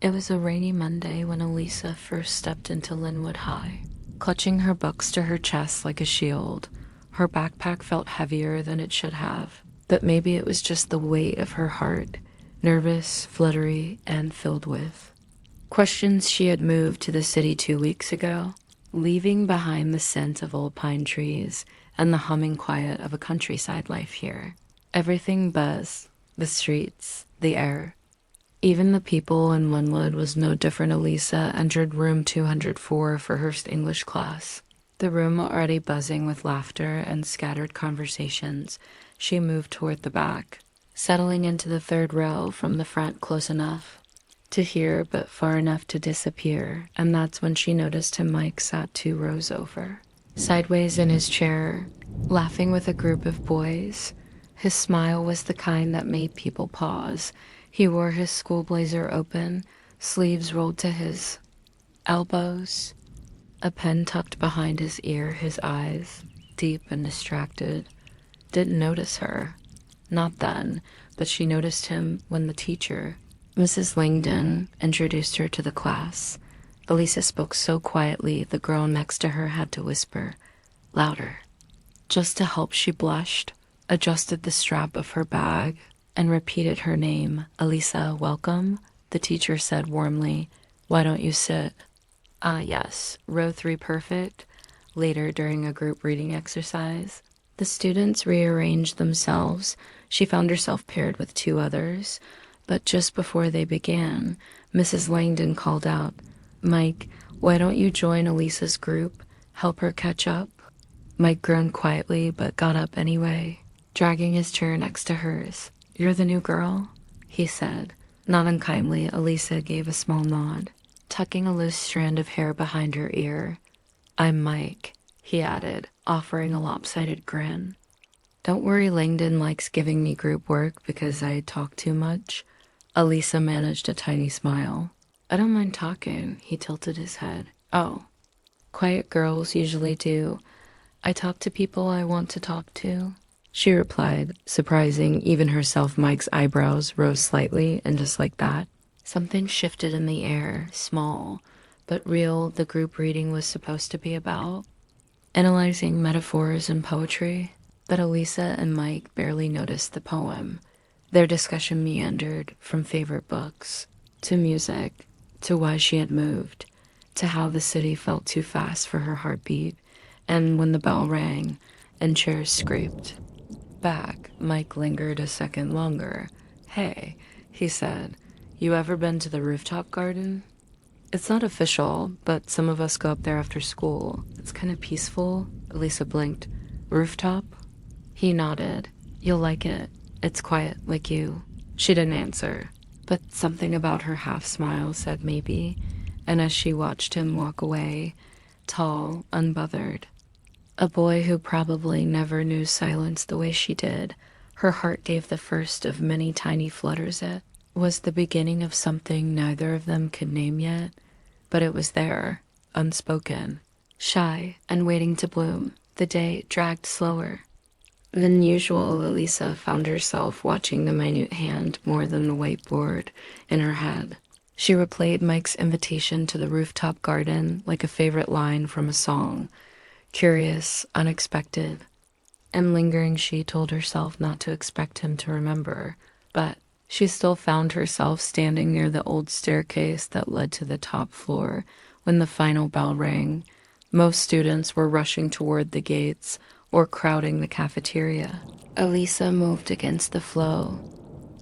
It was a rainy Monday when Elisa first stepped into Linwood High. Clutching her books to her chest like a shield, her backpack felt heavier than it should have. But maybe it was just the weight of her heart, nervous, fluttery, and filled with questions. She had moved to the city 2 weeks ago, leaving behind the scent of old pine trees and the humming quiet of a countryside life here. Everything buzzed, the streets, the air. Even the people in Linwood was no different. Elisa entered room 204 for her English class. The room already buzzing with laughter and scattered conversations, she moved toward the back, settling into the third row from the front close enough to hear but far enough to disappear, and that's when she noticed him. Mike sat 2 rows over, sideways in his chair, laughing with a group of boys. His smile was the kind that made people pause. He wore his school blazer open, sleeves rolled to his elbows, a pen tucked behind his ear, his eyes, deep and distracted. Didn't notice her. Not then, but she noticed him when the teacher, Mrs. Langdon, introduced her to the class. Elisa spoke so quietly the girl next to her had to whisper, louder. Just to help, she blushed, adjusted the strap of her bag, and repeated her name. Elisa, welcome, the teacher said warmly. Why don't you sit? Ah, yes, row 3 perfect. Later, during a group reading exercise, the students rearranged themselves. She found herself paired with 2 others, but just before they began, Mrs. Langdon called out, Mike, why don't you join Elisa's group? Help her catch up? Mike groaned quietly but got up anyway, dragging his chair next to hers. You're the new girl? He said. Not unkindly, Elisa gave a small nod, tucking a loose strand of hair behind her ear. I'm Mike, he added, offering a lopsided grin. Don't worry, Langdon likes giving me group work because I talk too much. Elisa managed a tiny smile. I don't mind talking, he tilted his head. Oh, quiet girls usually do. I talk to people I want to talk to, she replied, surprising even herself. Mike's eyebrows rose slightly, and just like that, something shifted in the air, small, but real. The group reading was supposed to be about analyzing metaphors and poetry, but Elisa and Mike barely noticed the poem. Their discussion meandered from favorite books, to music, to why she had moved, to how the city felt too fast for her heartbeat, and when the bell rang and chairs scraped back, Mike lingered a second longer. Hey, he said, you ever been to the rooftop garden? It's not official, but some of us go up there after school. It's kind of peaceful. Elisa blinked. Rooftop? He nodded. You'll like it. It's quiet, like you. She didn't answer, but something about her half-smile said maybe, and as she watched him walk away, tall, unbothered, a boy who probably never knew silence the way she did, her heart gave the first of many tiny flutters. It was the beginning of something neither of them could name yet, but it was there, unspoken, shy, and waiting to bloom. The day dragged slower than usual. Elisa found herself watching the minute hand more than the whiteboard in her head. She replayed Mike's invitation to the rooftop garden like a favorite line from a song. Curious, unexpected, and lingering, she told herself not to expect him to remember, but she still found herself standing near the old staircase that led to the top floor when the final bell rang. Most students were rushing toward the gates or crowding the cafeteria. Elisa moved against the flow,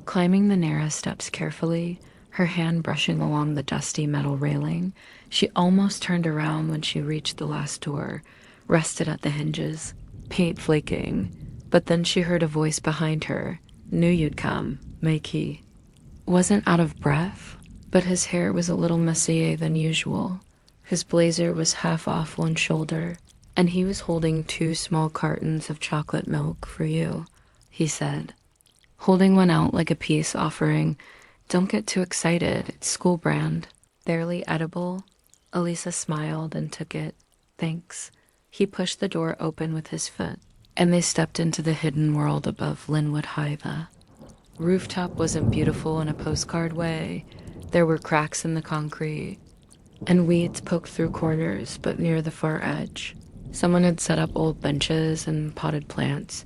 climbing the narrow steps carefully, her hand brushing along the dusty metal railing. She almost turned around when she reached the last door, rested at the hinges, paint flaking. But then she heard a voice behind her. Knew you'd come, Mike. He wasn't out of breath, but his hair was a little messier than usual. His blazer was half off one shoulder, and he was holding 2 small cartons of chocolate milk for you, he said, holding one out like a peace offering. Don't get too excited, it's school brand. Barely edible. Elisa smiled and took it. Thanks. He pushed the door open with his foot, and they stepped into the hidden world above Linwood High. The rooftop wasn't beautiful in a postcard way. There were cracks in the concrete, and weeds poked through corners, but near the far edge. Someone had set up old benches and potted plants.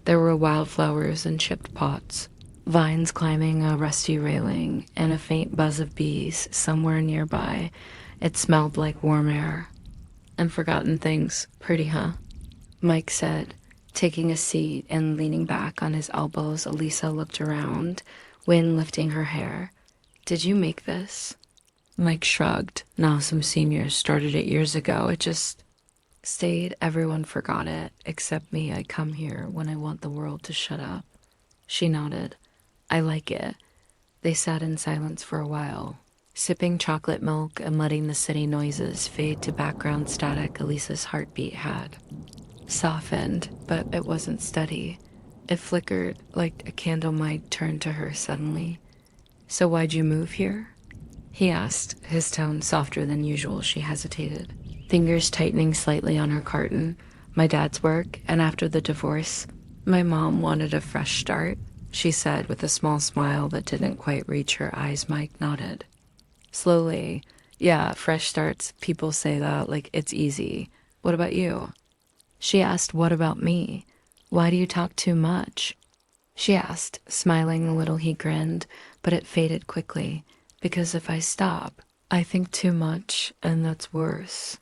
There were wildflowers in chipped pots, vines climbing a rusty railing, and a faint buzz of bees somewhere nearby. It smelled like warm air. And forgotten things. Pretty, huh? Mike said, taking a seat and leaning back on his elbows. Elisa looked around, wind lifting her hair. Did you make this? Mike shrugged. Now some seniors started it years ago. It just stayed. Everyone forgot it, except me. I come here when I want the world to shut up. She nodded. I like it. They sat in silence for a while, sipping chocolate milk and letting the city noises fade to background static. Elisa's heartbeat had softened, but it wasn't steady. It flickered like a candle might turn to her suddenly. So why'd you move here? He asked, his tone softer than usual. She hesitated, fingers tightening slightly on her carton. My dad's work, and after the divorce, my mom wanted a fresh start, she said with a small smile that didn't quite reach her eyes. Mike nodded. Slowly, yeah, fresh starts, people say that like it's easy. What about you? She asked, what about me? Why do you talk too much? She asked, smiling a little. He grinned, but it faded quickly. Because if I stop, I think too much, and that's worse.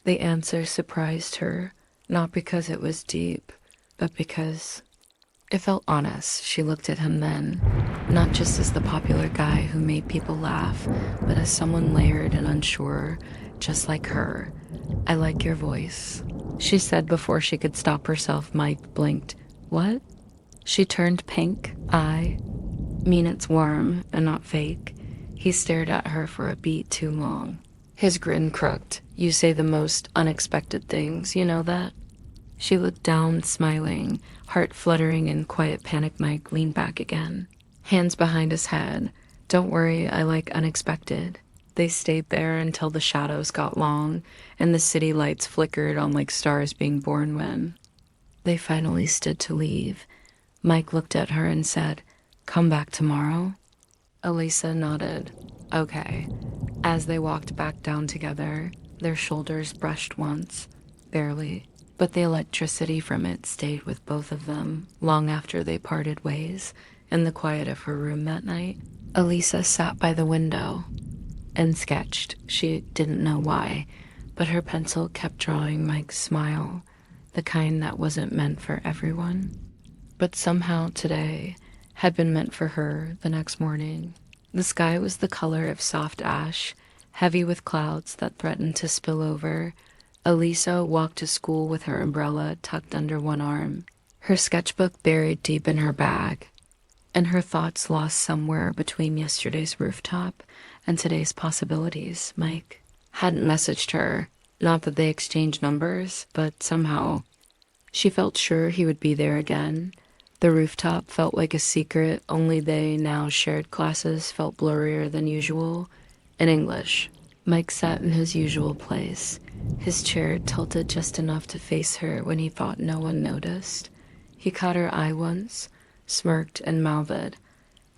The answer surprised her, not because it was deep, but because it felt honest. She looked at him then, not just as the popular guy who made people laugh, but as someone layered and unsure, just like her. I like your voice, she said before she could stop herself. Mike blinked. What? She turned pink. I mean it's warm and not fake. He stared at her for a beat too long. His grin crooked. You say the most unexpected things, you know that? She looked down, smiling, heart fluttering in quiet panic. Mike leaned back again, hands behind his head. Don't worry, I like unexpected. They stayed there until the shadows got long and the city lights flickered on like stars being born. When they finally stood to leave, Mike looked at her and said, come back tomorrow? Elisa nodded. Okay. As they walked back down together, their shoulders brushed once, barely, but the electricity from it stayed with both of them long after they parted ways. In the quiet of her room that night, Elisa sat by the window and sketched. She didn't know why, but her pencil kept drawing Mike's smile, the kind that wasn't meant for everyone. But somehow today had been meant for her. The next morning, the sky was the color of soft ash, heavy with clouds that threatened to spill over. Elisa walked to school with her umbrella tucked under one arm, her sketchbook buried deep in her bag, and her thoughts lost somewhere between yesterday's rooftop and today's possibilities. Mike hadn't messaged her, not that they exchanged numbers, but somehow she felt sure he would be there again. The rooftop felt like a secret only they now shared. Classes felt blurrier than usual. In English, Mike sat in his usual place, his chair tilted just enough to face her when he thought no one noticed. He caught her eye once, smirked and mouthed,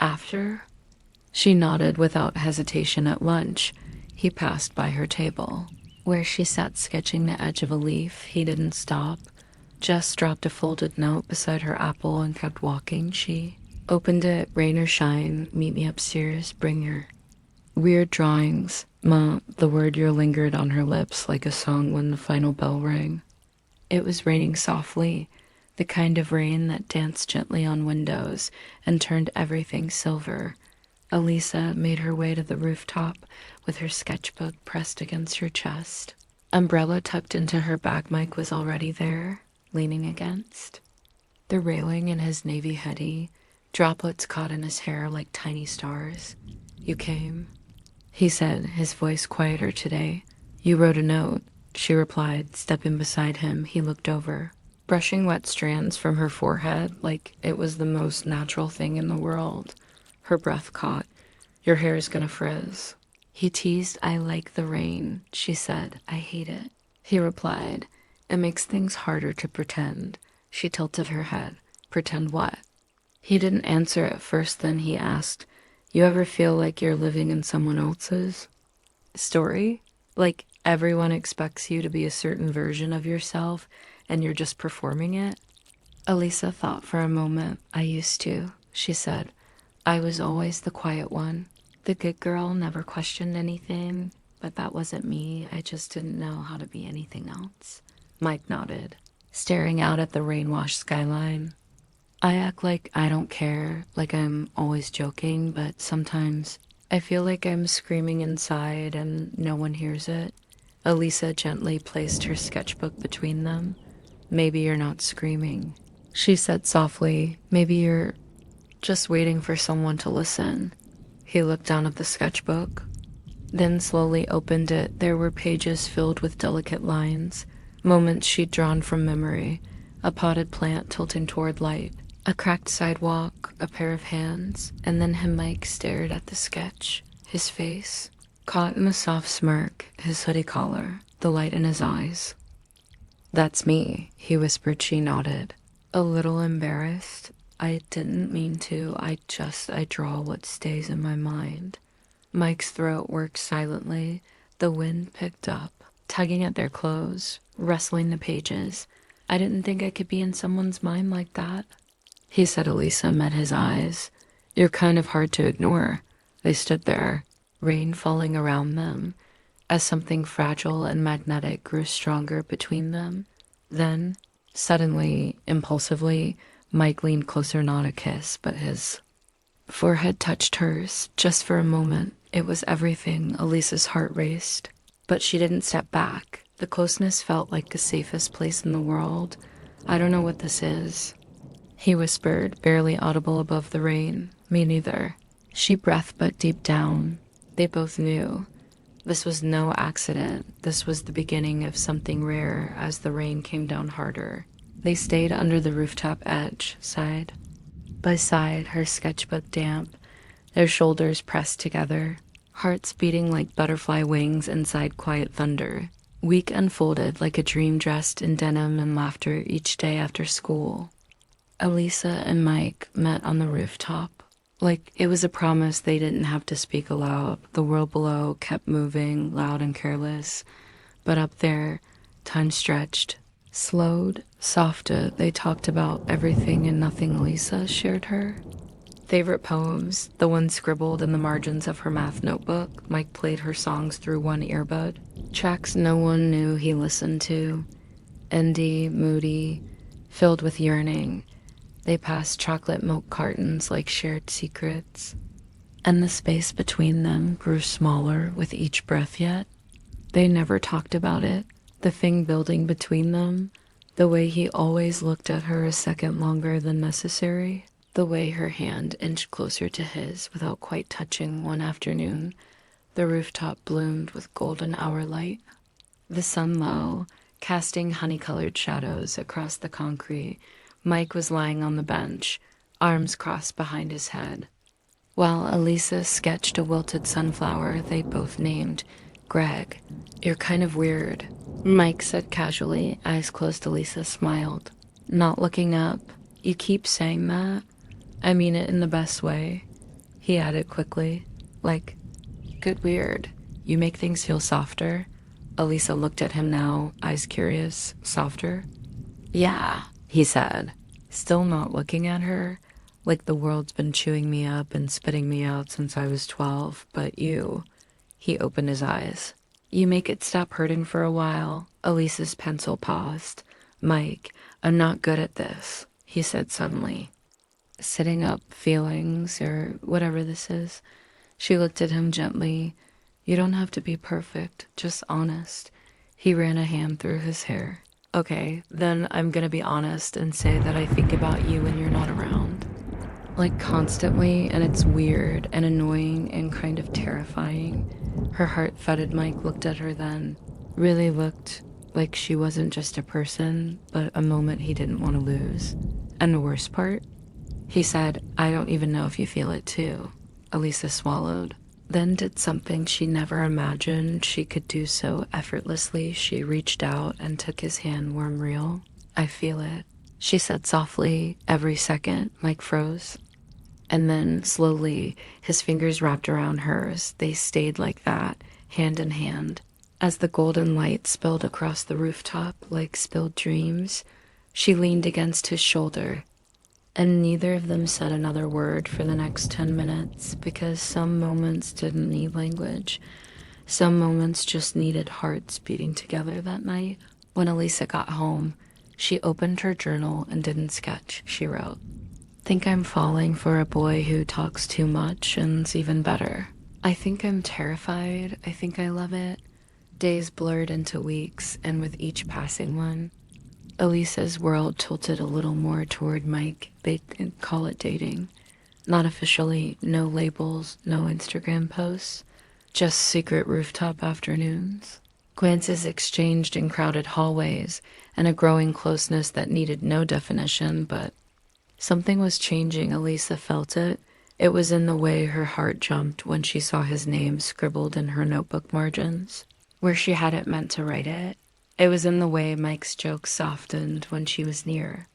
after? She nodded without hesitation. At lunch, he passed by her table, where she sat sketching the edge of a leaf. He didn't stop, just dropped a folded note beside her apple and kept walking. She opened it. Rain or shine, meet me upstairs, bring your weird drawings. Ma, the word your lingered on her lips like a song when the final bell rang. It was raining softly, the kind of rain that danced gently on windows and turned everything silver. Elisa made her way to the rooftop with her sketchbook pressed against her chest. Umbrella tucked into her bag. Mike was already there, leaning against the railing in his navy hoodie, droplets caught in his hair like tiny stars. You came, he said, his voice quieter today. You wrote a note, she replied, stepping beside him. He looked over, brushing wet strands from her forehead like it was the most natural thing in the world. Her breath caught. Your hair is gonna frizz. He teased. I like the rain, she said. I hate it, he replied. It makes things harder to pretend. She tilted her head. Pretend what? He didn't answer at first. Then he asked, You ever feel like you're living in someone else's story? Like everyone expects you to be a certain version of yourself and you're just performing it? Elisa thought for a moment. I used to, she said. I was always the quiet one. The good girl, never questioned anything. But that wasn't me. I just didn't know how to be anything else. Mike nodded, staring out at the rain-washed skyline. I act like I don't care, like I'm always joking, but sometimes I feel like I'm screaming inside and no one hears it. Elisa gently placed her sketchbook between them. Maybe you're not screaming, she said softly. Maybe you're just waiting for someone to listen. He looked down at the sketchbook, then slowly opened it. There were pages filled with delicate lines, moments she'd drawn from memory, a potted plant tilting toward light, a cracked sidewalk, a pair of hands, and then Mike stared at the sketch, his face caught in a soft smirk, his hoodie collar, the light in his eyes. That's me, he whispered. She nodded, a little embarrassed. I didn't mean to. I draw what stays in my mind. Mike's throat worked silently. The wind picked up, tugging at their clothes, rustling the pages. I didn't think I could be in someone's mind like that, he said. Elisa met his eyes. You're kind of hard to ignore. They stood there, rain falling around them, as something fragile and magnetic grew stronger between them. Then, suddenly, impulsively, Mike leaned closer, not a kiss, but his forehead touched hers, just for a moment. It was everything. Elisa's heart raced, but she didn't step back. The closeness felt like the safest place in the world. I don't know what this is, he whispered, barely audible above the rain. Me neither. She breathed, but deep down, they both knew. This was no accident. This was the beginning of something rare. As the rain came down harder, they stayed under the rooftop edge, side by side, her sketchbook damp, their shoulders pressed together, hearts beating like butterfly wings inside quiet thunder. Week unfolded like a dream dressed in denim and laughter each day after school. Elisa and Mike met on the rooftop. Like it was a promise they didn't have to speak aloud. The world below kept moving, loud and careless. But up there, time stretched, slowed, softer. They talked about everything and nothing. Elisa shared her favorite poems, the ones scribbled in the margins of her math notebook. Mike played her songs through one earbud, tracks no one knew he listened to. Indie, moody, filled with yearning. They passed chocolate milk cartons like shared secrets, and the space between them grew smaller with each breath. Yet they never talked about it. The thing building between them, the way he always looked at her a second longer than necessary, the way her hand inched closer to his without quite touching. One afternoon, the rooftop bloomed with golden hour light. The sun low, casting honey-colored shadows across the concrete. Mike was lying on the bench, arms crossed behind his head, while Elisa sketched a wilted sunflower they both named Greg. You're kind of weird, Mike said casually, eyes closed. Elisa smiled, not looking up. You keep saying that. I mean it in the best way, he added quickly. Like, good weird. You make things feel softer. Elisa looked at him now, eyes curious. Softer? Yeah, he said, still not looking at her. Like the world's been chewing me up and spitting me out since I was 12, but you... He opened his eyes. You make it stop hurting for a while. Elisa's pencil paused. Mike, I'm not good at this, he said suddenly. Sitting up feelings, or whatever this is. She looked at him gently. You don't have to be perfect, just honest. He ran a hand through his hair. Okay, then I'm gonna be honest and say that I think about you when you're not around. Like constantly, and it's weird and annoying and kind of terrifying. Her heart thudded. Mike looked at her then. Really looked like she wasn't just a person, but a moment he didn't want to lose. And the worst part? He said, I don't even know if you feel it too. Elisa swallowed, then did something she never imagined she could do so effortlessly. She reached out and took his hand, warm, real. I feel it, she said softly. Every second. Mike froze. And then, slowly, his fingers wrapped around hers. They stayed like that, hand in hand. As the golden light spilled across the rooftop like spilled dreams, she leaned against his shoulder. And neither of them said another word for the next 10 minutes, because some moments didn't need language. Some moments just needed hearts beating together that night. When Elisa got home, she opened her journal and didn't sketch. She wrote, "Think I'm falling for a boy who talks too much and's even better. I think I'm terrified. I think I love it." Days blurred into weeks, and with each passing one, Elisa's world tilted a little more toward Mike. They didn't call it dating. Not officially, no labels, no Instagram posts, just secret rooftop afternoons. Glances exchanged in crowded hallways, and a growing closeness that needed no definition, but something was changing. Elisa felt it. It was in the way her heart jumped when she saw his name scribbled in her notebook margins, where she hadn't meant to write it. It was in the way Mike's jokes softened when she was near,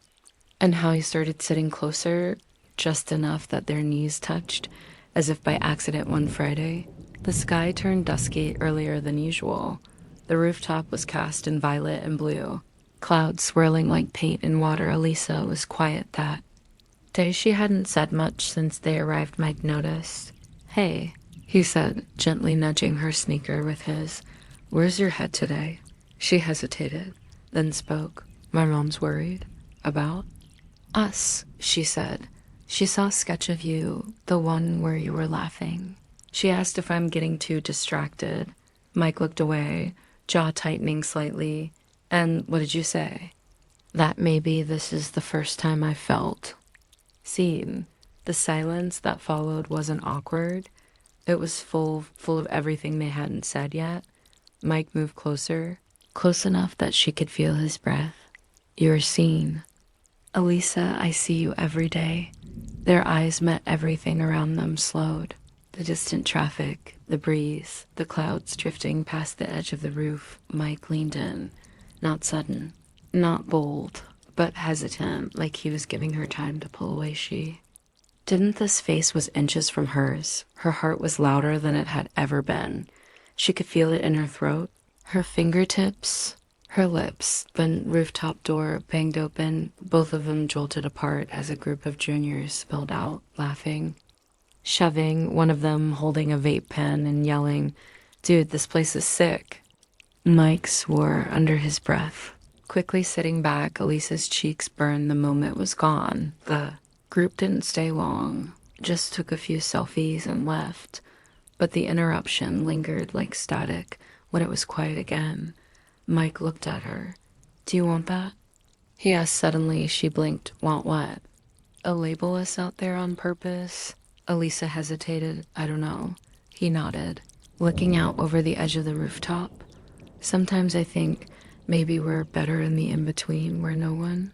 and how he started sitting closer, just enough that their knees touched, as if by accident one Friday. The sky turned dusky earlier than usual. The rooftop was cast in violet and blue, clouds swirling like paint in water. Elisa was quiet that day. She hadn't said much since they arrived. Mike noticed. "Hey," he said, gently nudging her sneaker with his. "Where's your head today?" She hesitated, then spoke. "My mom's worried." "About?" "Us," she said. "She saw a sketch of you, the one where you were laughing. She asked if I'm getting too distracted." Mike looked away, jaw tightening slightly. "And what did you say?" "That maybe this is the first time I felt seen." The silence that followed wasn't awkward. It was full of everything they hadn't said yet. Mike moved closer, close enough that she could feel his breath. "You're seen." "Elisa, I see you every day." Their eyes met. Everything around them slowed. The distant traffic, the breeze, the clouds drifting past the edge of the roof. Mike leaned in. Not sudden, not bold, but hesitant, like he was giving her time to pull away. She didn't. This face was inches from hers. Her heart was louder than it had ever been. She could feel it in her throat, her fingertips, her lips. The rooftop door banged open. Both of them jolted apart as a group of juniors spilled out, laughing, shoving, one of them holding a vape pen and yelling, "Dude, this place is sick." Mike swore under his breath. Quickly sitting back, Elisa's cheeks burned. The moment was gone. The group didn't stay long, just took a few selfies and left. But the interruption lingered like static. When it was quiet again, Mike looked at her. "Do you want that?" he asked suddenly. She blinked. "Want what?" "A label us out there on purpose?" Elisa hesitated. "I don't know." He nodded, looking out over the edge of the rooftop. "Sometimes I think maybe we're better in the in-between where no one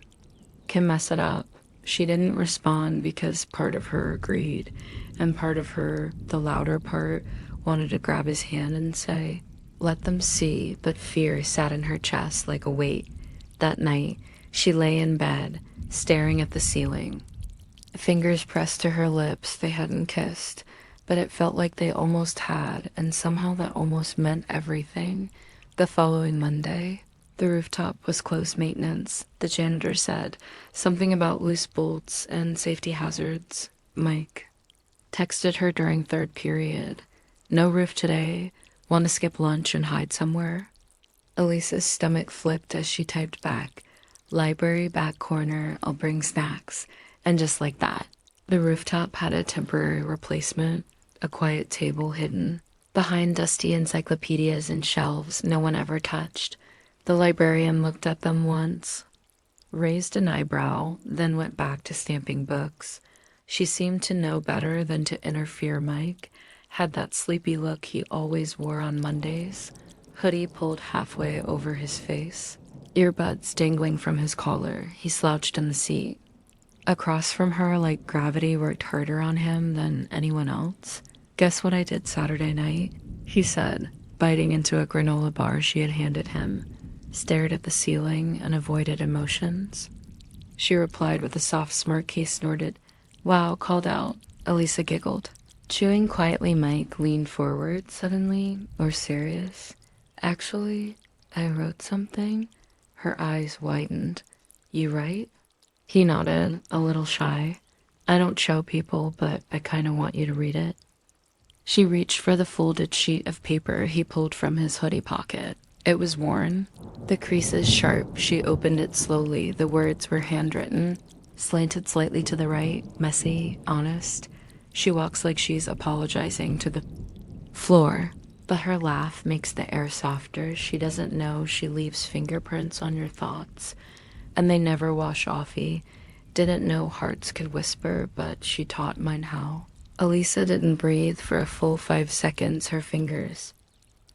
can mess it up." She didn't respond because part of her agreed, and part of her, the louder part, wanted to grab his hand and say, "Let them see," but fear sat in her chest like a weight. That night, she lay in bed, staring at the ceiling. Fingers pressed to her lips. They hadn't kissed, but it felt like they almost had, and somehow that almost meant everything. The following Monday, the rooftop was closed maintenance. The janitor said something about loose bolts and safety hazards. Mike texted her during third period. "No roof today. Want to skip lunch and hide somewhere?" Elisa's stomach flipped as she typed back, "Library back corner, I'll bring snacks." And just like that, the rooftop had a temporary replacement, a quiet table hidden behind dusty encyclopedias and shelves no one ever touched. The librarian looked at them once, raised an eyebrow, then went back to stamping books. She seemed to know better than to interfere. Mike had that sleepy look he always wore on Mondays, hoodie pulled halfway over his face, earbuds dangling from his collar. He slouched in the seat. Across from her, like gravity worked harder on him than anyone else. "Guess what I did Saturday night?" he said, biting into a granola bar she had handed him, stared at the ceiling and avoided emotions. She replied with a soft smirk. He snorted. "Wow," called out. Elisa giggled. Chewing quietly, Mike leaned forward suddenly, or serious. Actually, I wrote something. Her eyes widened. You write? He nodded, a little shy. I don't show people, but I kind of want you to read it. She reached for the folded sheet of paper he pulled from his hoodie pocket. It was worn, the creases sharp. She opened it slowly. The words were handwritten, slanted slightly to the right, messy, honest. She walks like she's apologizing to the floor, but her laugh makes the air softer. She doesn't know she leaves fingerprints on your thoughts, and they never wash offy. Didn't know hearts could whisper, but she taught mine how. Elisa didn't breathe for a full 5 seconds. Her fingers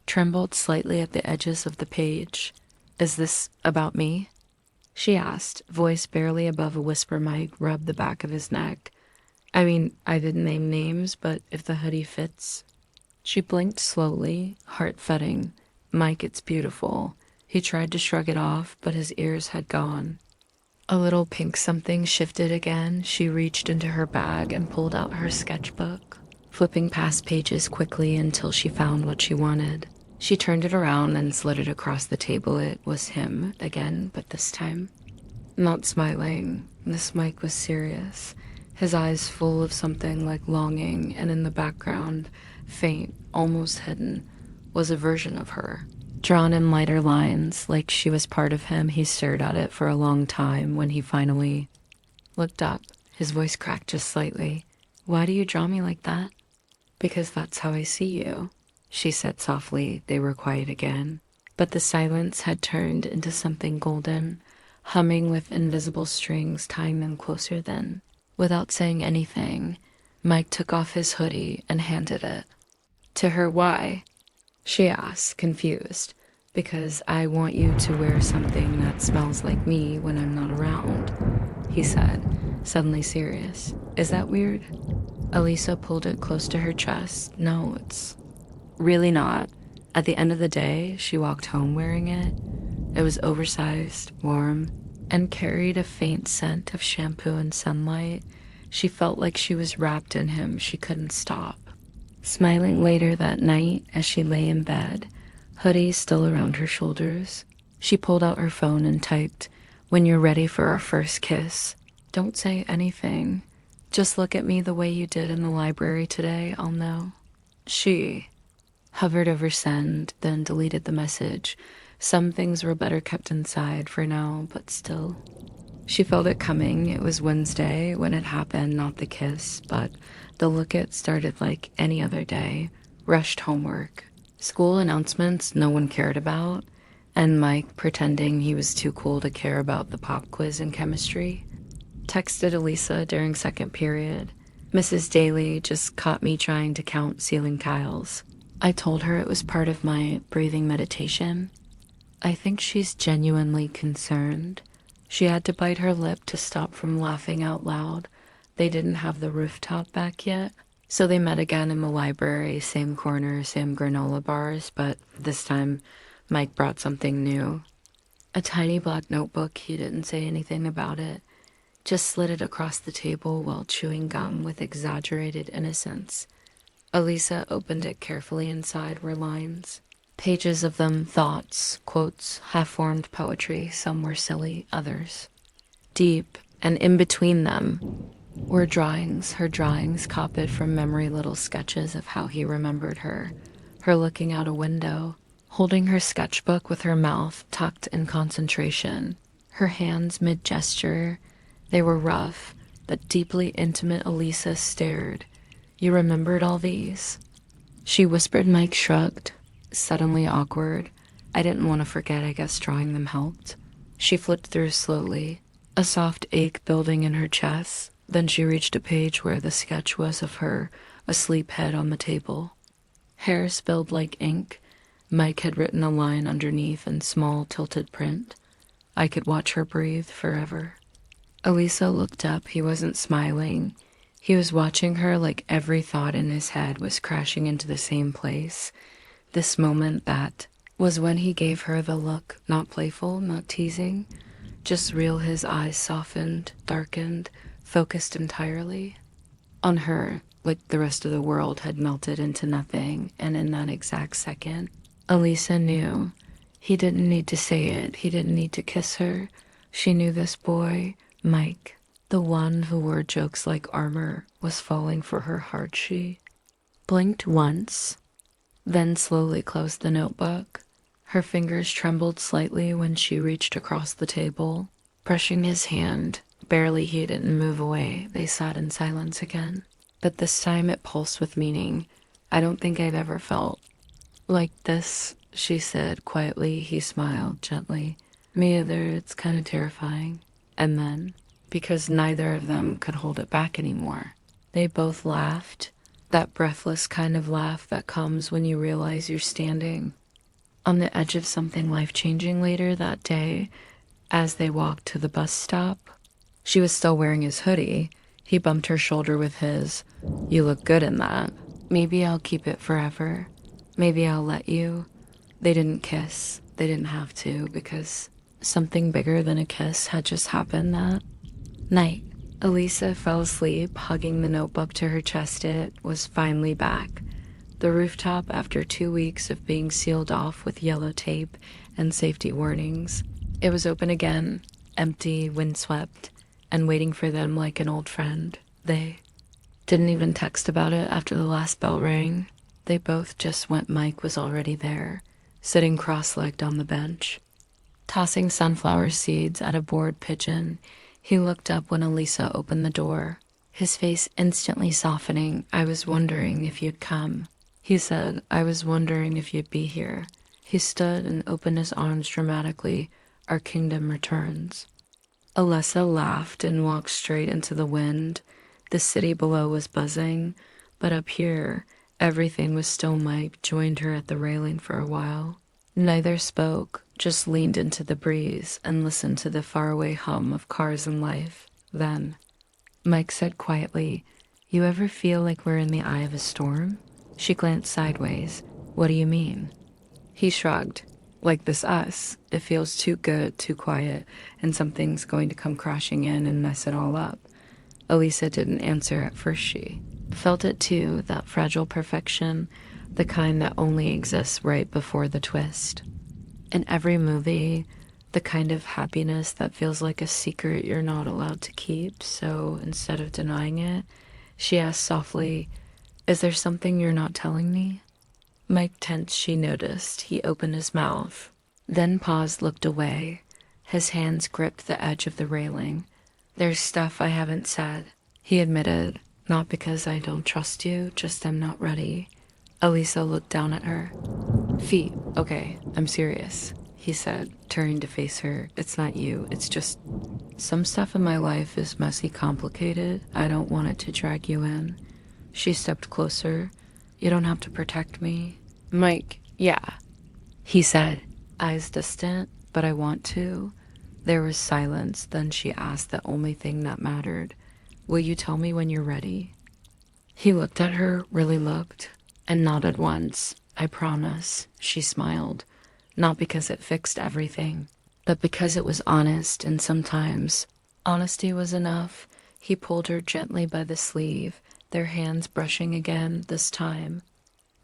trembled slightly at the edges of the page. Is this about me? She asked, voice barely above a whisper. Mike rubbed the back of his neck. I mean, I didn't name names, but if the hoodie fits. She blinked slowly, heart thudding. Mike, it's beautiful. He tried to shrug it off, but his ears had gone. A little pink something shifted again. She reached into her bag and pulled out her sketchbook, flipping past pages quickly until she found what she wanted. She turned it around and slid it across the table. It was him again, but this time not smiling. This Mike was serious, his eyes full of something like longing, and in the background, faint, almost hidden, was a version of her. Drawn in lighter lines, like she was part of him. He stared at it for a long time. When he finally looked up, his voice cracked just slightly. Why do you draw me like that? Because that's how I see you, she said softly. They were quiet again, but the silence had turned into something golden, humming with invisible strings, tying them closer then. Without saying anything, Mike took off his hoodie and handed it to her. Why? She asked, confused. Because I want you to wear something that smells like me when I'm not around, he said, suddenly serious. Is that weird? Elisa pulled it close to her chest. No, it's really not. At the end of the day, she walked home wearing it. It was oversized, warm, and carried a faint scent of shampoo and sunlight. She felt like she was wrapped in him. She couldn't stop. Smiling later that night as she lay in bed, hoodie still around her shoulders, she pulled out her phone and typed, when you're ready for our first kiss. Don't say anything. Just look at me the way you did in the library today. I'll know. She hovered over send, then deleted the message. Some things were better kept inside for now, but still. She felt it coming. It was Wednesday when it happened, not the kiss, but the look it started like any other day. Rushed homework, school announcements no one cared about, and Mike pretending he was too cool to care about the pop quiz in chemistry. Texted Elisa during second period. Mrs. Daly just caught me trying to count ceiling tiles. I told her it was part of my breathing meditation. I think she's genuinely concerned. She had to bite her lip to stop from laughing out loud. They didn't have the rooftop back yet, so they met again in the library, same corner, same granola bars, but this time Mike brought something new. A tiny black notebook. He didn't say anything about it, just slid it across the table while chewing gum with exaggerated innocence. Elisa opened it carefully. Inside were lines. Pages of them, thoughts, quotes, half-formed poetry. Some were silly, others deep, and in between them were drawings, her drawings copied from memory, little sketches of how he remembered her looking out a window, holding her sketchbook with her mouth tucked in concentration, her hands mid-gesture. They were rough, but deeply intimate. Elisa stared. You remembered all these? She whispered. Mike shrugged, suddenly awkward. I didn't want to forget. I guess drawing them helped. She flipped through slowly, a soft ache building in her chest. Then she reached a page where the sketch was of her, asleep, head on the table. Hair spilled like ink. Mike had written a line underneath in small tilted print. I could watch her breathe forever. Elisa looked up. He wasn't smiling. He was watching her like every thought in his head was crashing into the same place. This moment, that was when he gave her the look, not playful, not teasing, just real. His eyes softened, darkened, focused entirely. On her, like the rest of the world had melted into nothing, and in that exact second, Elisa knew. He didn't need to say it, he didn't need to kiss her. She knew this boy, Mike, the one who wore jokes like armor, was falling for her hard. She blinked once, then slowly closed the notebook. Her fingers trembled slightly when she reached across the table, brushing his hand. Barely he didn't move away. They sat in silence again. But this time it pulsed with meaning. I don't think I've ever felt like this, she said quietly. He smiled gently. Me either, it's kind of terrifying. And then, because neither of them could hold it back anymore, they both laughed. That breathless kind of laugh that comes when you realize you're standing on the edge of something life-changing. Later that day, as they walked to the bus stop, she was still wearing his hoodie. He bumped her shoulder with his. You look good in that. Maybe I'll keep it forever. Maybe I'll let you. They didn't kiss. They didn't have to, because something bigger than a kiss had just happened that night. Elisa fell asleep, hugging the notebook to her chest. It was finally back. The rooftop, after 2 weeks of being sealed off with yellow tape and safety warnings. It was open again, empty, windswept, and waiting for them like an old friend. They didn't even text about it after the last bell rang. They both just went. Mike was already there, sitting cross-legged on the bench, tossing sunflower seeds at a bored pigeon. He looked up when Elisa opened the door, his face instantly softening. I was wondering if you'd come, he said. I was wondering if you'd be here. He stood and opened his arms dramatically. Our kingdom returns. Elisa laughed and walked straight into the wind. The city below was buzzing, but up here, everything was still. Mike joined her at the railing for a while. Neither spoke, just leaned into the breeze and listened to the faraway hum of cars and life. Then, Mike said quietly, you ever feel like we're in the eye of a storm? She glanced sideways. What do you mean? He shrugged. Like this us. It feels too good, too quiet, and something's going to come crashing in and mess it all up. Elisa didn't answer at first. She felt it too, that fragile perfection, the kind that only exists right before the twist. In every movie, the kind of happiness that feels like a secret you're not allowed to keep. So instead of denying it, she asked softly, is there something you're not telling me? Mike tensed. She noticed. He opened his mouth, then paused, looked away. His hands gripped the edge of the railing. There's stuff I haven't said, he admitted. Not because I don't trust you, just I'm not ready. Elisa looked down at her. Feet. Okay, I'm serious, he said, turning to face her. It's not you, it's just some stuff in my life is messy, complicated. I don't want it to drag you in. She stepped closer. You don't have to protect me. Mike, yeah, he said, eyes distant, but I want to. There was silence. Then she asked the only thing that mattered. Will you tell me when you're ready? He looked at her, really looked, and nodded once. I promise, she smiled. Not because it fixed everything, but because it was honest, and sometimes honesty was enough. He pulled her gently by the sleeve, their hands brushing again, this time.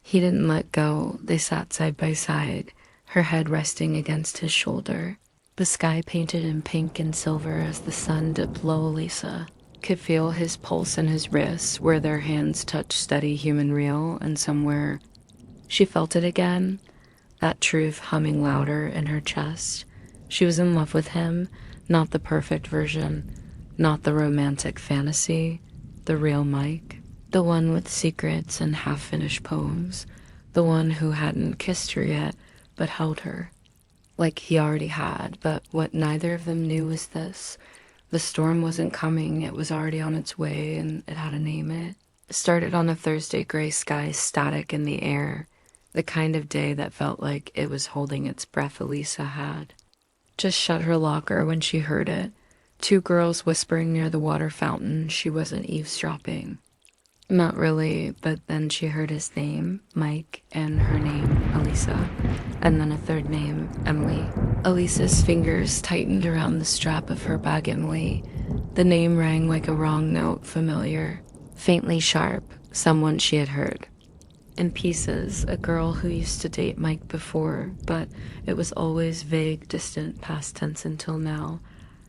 He didn't let go. They sat side by side, her head resting against his shoulder. The sky painted in pink and silver as the sun dipped low. Elisa could feel his pulse in his wrists, where their hands touched steady, human, real, and somewhere she felt it again, that truth humming louder in her chest. She was in love with him, not the perfect version, not the romantic fantasy, the real Mike. The one with secrets and half-finished poems. The one who hadn't kissed her yet, but held her. Like he already had, but what neither of them knew was this. The storm wasn't coming, it was already on its way, and it had a name. It started on a Thursday, gray sky, static in the air. The kind of day that felt like it was holding its breath. Elisa had just shut her locker when she heard it. 2 girls whispering near the water fountain. She wasn't eavesdropping. Not really, but then she heard his name, Mike, and her name, Elisa, and then a third name, Emily. Elisa's fingers tightened around the strap of her bag. Emily. The name rang like a wrong note, familiar. Faintly sharp, someone she had heard. In pieces, a girl who used to date Mike before, but it was always vague, distant past tense until now.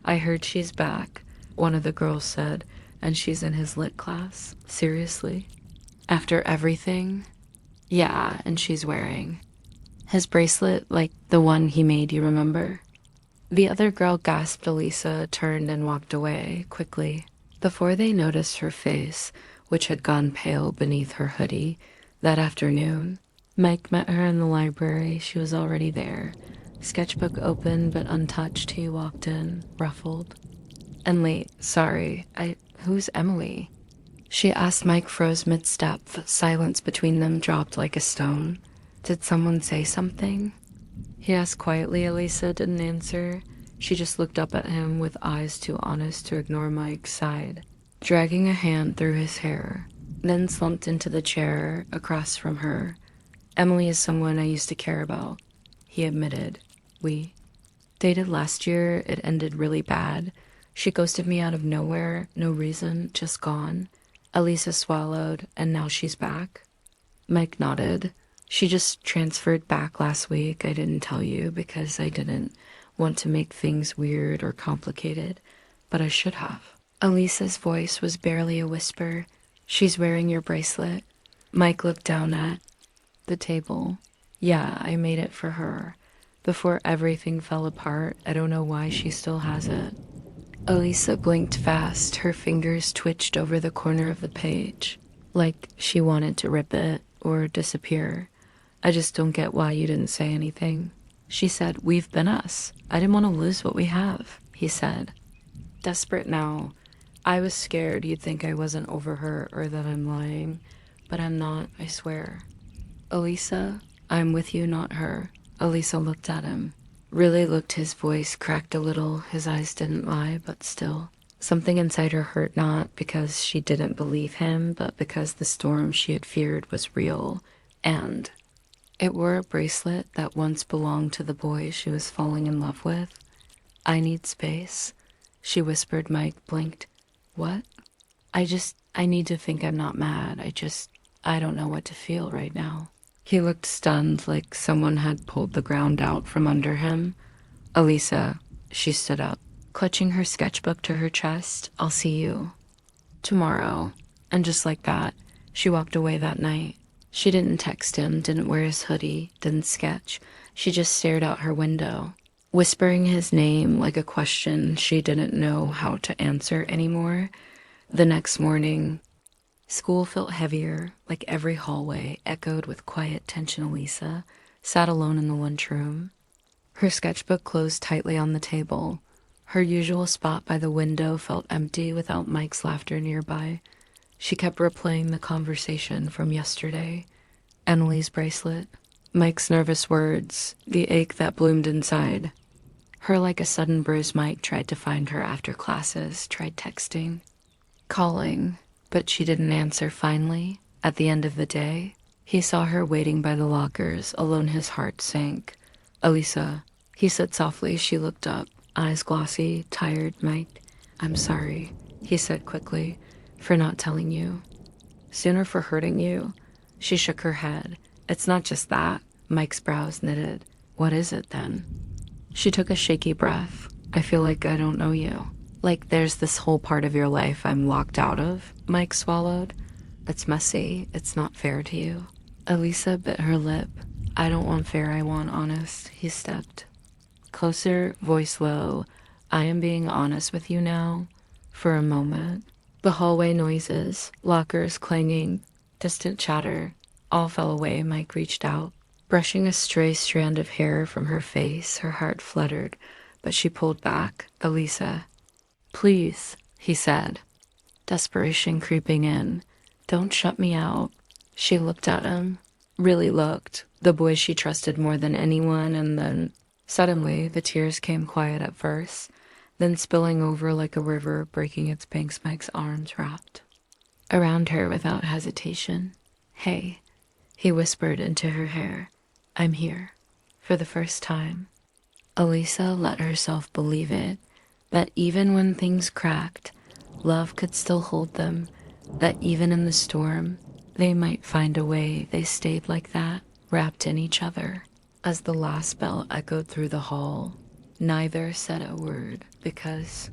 I heard she's back, one of the girls said, and she's in his lit class. Seriously? After everything? Yeah, and she's wearing his bracelet, like the one he made, you remember? The other girl gasped. Elisa turned and walked away quickly. Before they noticed her face, which had gone pale beneath her hoodie, that afternoon, Mike met her in the library. She was already there. Sketchbook open but untouched, he walked in, ruffled. And late, sorry, who's Emily? She asked. Mike froze mid-step. Silence between them dropped like a stone. Did someone say something? He asked quietly. Elisa didn't answer. She just looked up at him with eyes too honest to ignore Mike's side, dragging a hand through his hair, then slumped into the chair across from her. Emily is someone I used to care about, he admitted. We dated last year. It ended really bad. She ghosted me out of nowhere, no reason, just gone. Elisa swallowed, and now she's back. Mike nodded. She just transferred back last week. I didn't tell you because I didn't want to make things weird or complicated, but I should have. Elisa's voice was barely a whisper. She's wearing your bracelet. Mike looked down at the table. Yeah, I made it for her. Before everything fell apart. I don't know why she still has it. Elisa blinked fast. Her fingers twitched over the corner of the page, like she wanted to rip it or disappear. I just don't get why you didn't say anything. She said, we've been us. I didn't want to lose what we have, he said. Desperate now. I was scared you'd think I wasn't over her or that I'm lying, but I'm not, I swear. Elisa, I'm with you, not her. Elisa looked at him. Really looked. His voice cracked a little. His eyes didn't lie, but still. Something inside her hurt, not because she didn't believe him, but because the storm she had feared was real. And it wore a bracelet that once belonged to the boy she was falling in love with. I need space, she whispered. Mike blinked. What? I need to think I'm not mad. I don't know what to feel right now. He looked stunned, like someone had pulled the ground out from under him. Elisa, she stood up, clutching her sketchbook to her chest. I'll see you tomorrow. And just like that, she walked away that night. She didn't text him, didn't wear his hoodie, didn't sketch. She just stared out her window, whispering his name like a question she didn't know how to answer anymore. The next morning, school felt heavier, like every hallway echoed with quiet tension. Elisa sat alone in the lunchroom. Her sketchbook closed tightly on the table. Her usual spot by the window felt empty without Mike's laughter nearby. She kept replaying the conversation from yesterday. Emily's bracelet, Mike's nervous words, the ache that bloomed inside. Her like a sudden bruise. Mike tried to find her after classes, tried texting, calling, but she didn't answer. Finally, at the end of the day, he saw her waiting by the lockers. Alone, his heart sank. Elisa, he said softly. She looked up, eyes glossy, tired. Mike, I'm sorry, he said quickly, for not telling you. Sooner for hurting you. She shook her head. It's not just that. Mike's brows knitted. What is it then? She took a shaky breath. I feel like I don't know you. Like there's this whole part of your life I'm locked out of. Mike swallowed. It's messy. It's not fair to you. Elisa bit her lip. I don't want fair, I want honest. He stepped closer, voice low. I am being honest with you now. For a moment. The hallway noises, lockers clanging, distant chatter, all fell away. Mike reached out, brushing a stray strand of hair from her face. Her heart fluttered, but she pulled back. Elisa, please, he said, desperation creeping in. Don't shut me out. She looked at him, really looked, the boy she trusted more than anyone, and then, suddenly, the tears came quiet at first, then spilling over like a river, breaking its banks. Mike's arms wrapped around her without hesitation. Hey, he whispered into her hair. I'm here. For the first time. Elisa let herself believe it, that even when things cracked, love could still hold them, that even in the storm, they might find a way. They stayed like that, wrapped in each other. As the last bell echoed through the hall, neither said a word because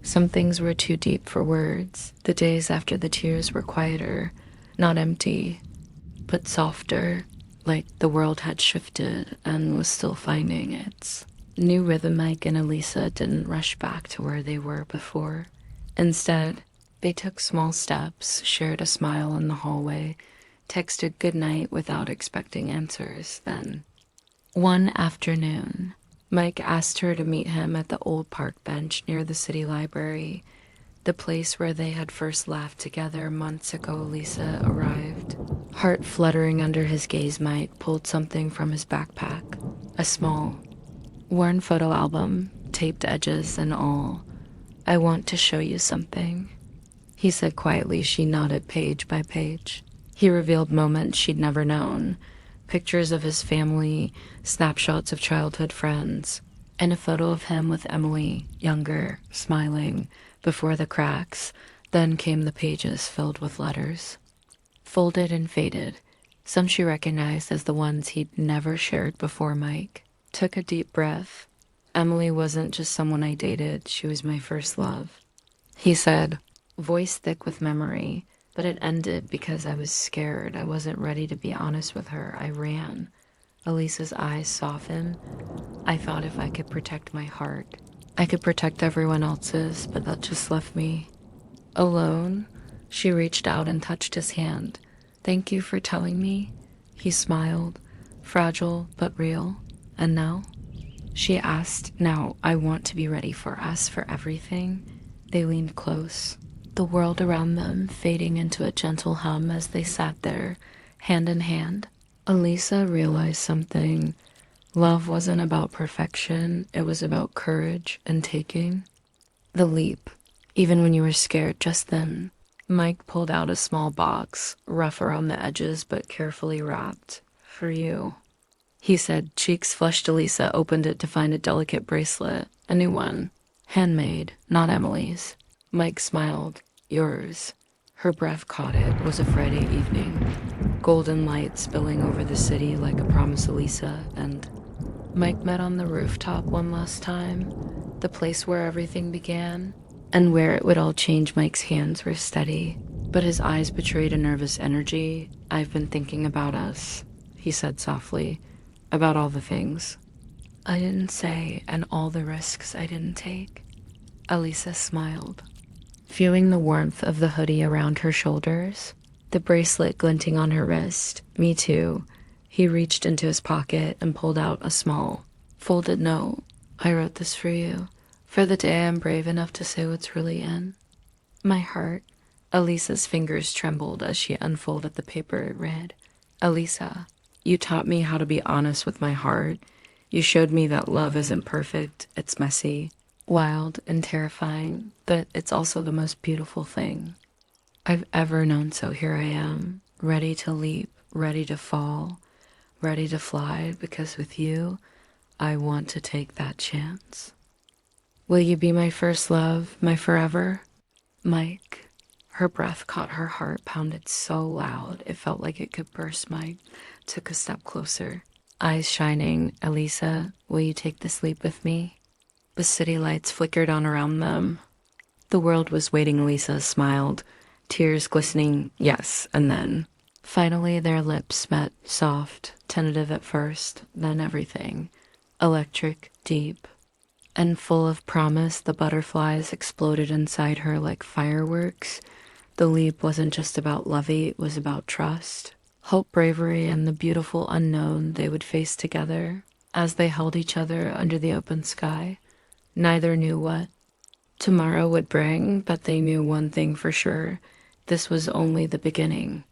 some things were too deep for words. The days after the tears were quieter, not empty, but softer, like the world had shifted and was still finding its new rhythm. Mike and Elisa didn't rush back to where they were before. Instead, they took small steps, shared a smile in the hallway, texted goodnight without expecting answers. Then, one afternoon, Mike asked her to meet him at the old park bench near the city library, the place where they had first laughed together months ago. Elisa arrived. Heart fluttering under his gaze, Mike pulled something from his backpack, a small, worn photo album, taped edges and all. "I want to show you something," he said quietly. She nodded page by page. He revealed moments she'd never known, pictures of his family, snapshots of childhood friends, and a photo of him with Emily, younger, smiling, before the cracks. Then came the pages filled with letters, folded and faded, some she recognized as the ones he'd never shared before. Mike took a deep breath. "Emily wasn't just someone I dated, she was my first love," he said, voice thick with memory. But it ended because I was scared. I wasn't ready to be honest with her. I ran. Elisa's eyes softened. "I thought if I could protect my heart, I could protect everyone else's, but that just left me alone." She reached out and touched his hand. "Thank you for telling me." He smiled, fragile but real. "And now?" she asked. "Now I want to be ready for us, for everything." They leaned close, the world around them fading into a gentle hum as they sat there, hand in hand. Elisa realized something. Love wasn't about perfection, it was about courage and taking the leap, even when you were scared. Just then, Mike pulled out a small box, rough around the edges but carefully wrapped. "For you," he said. Cheeks flushed. Elisa opened it to find a delicate bracelet, a new one, handmade, not Emily's. Mike smiled. "Yours." Her breath caught it. It was a Friday evening, golden light spilling over the city like a promise. Elisa and Mike met on the rooftop one last time, the place where everything began, and where it would all change. Mike's hands were steady, but his eyes betrayed a nervous energy. "I've been thinking about us," he said softly, "about all the things I didn't say and all the risks I didn't take." Elisa smiled, feeling the warmth of the hoodie around her shoulders, the bracelet glinting on her wrist. "Me too." He reached into his pocket and pulled out a small, folded note. "I wrote this for you, for the day I'm brave enough to say what's really in my heart." Elisa's fingers trembled as she unfolded the paper. It read, "Elisa, you taught me how to be honest with my heart. You showed me that love isn't perfect. It's messy, wild, and terrifying, but it's also the most beautiful thing I've ever known. So here I am, ready to leap, ready to fall, ready to fly, because with you, I want to take that chance. Will you be my first love, my forever?" "Mike." Her breath caught. Her heart pounded so loud it felt like it could burst. Mike took a step closer, eyes shining. "Elisa, will you take this leap with me?" The city lights flickered on around them. The world was waiting. Elisa smiled, tears glistening. "Yes." And then, finally, their lips met, soft, tentative at first, then everything, electric, deep, and full of promise. The butterflies exploded inside her like fireworks. The leap wasn't just about Lovey, it was about trust, hope, bravery, and the beautiful unknown they would face together. As they held each other under the open sky, neither knew what tomorrow would bring, but they knew one thing for sure. This was only the beginning.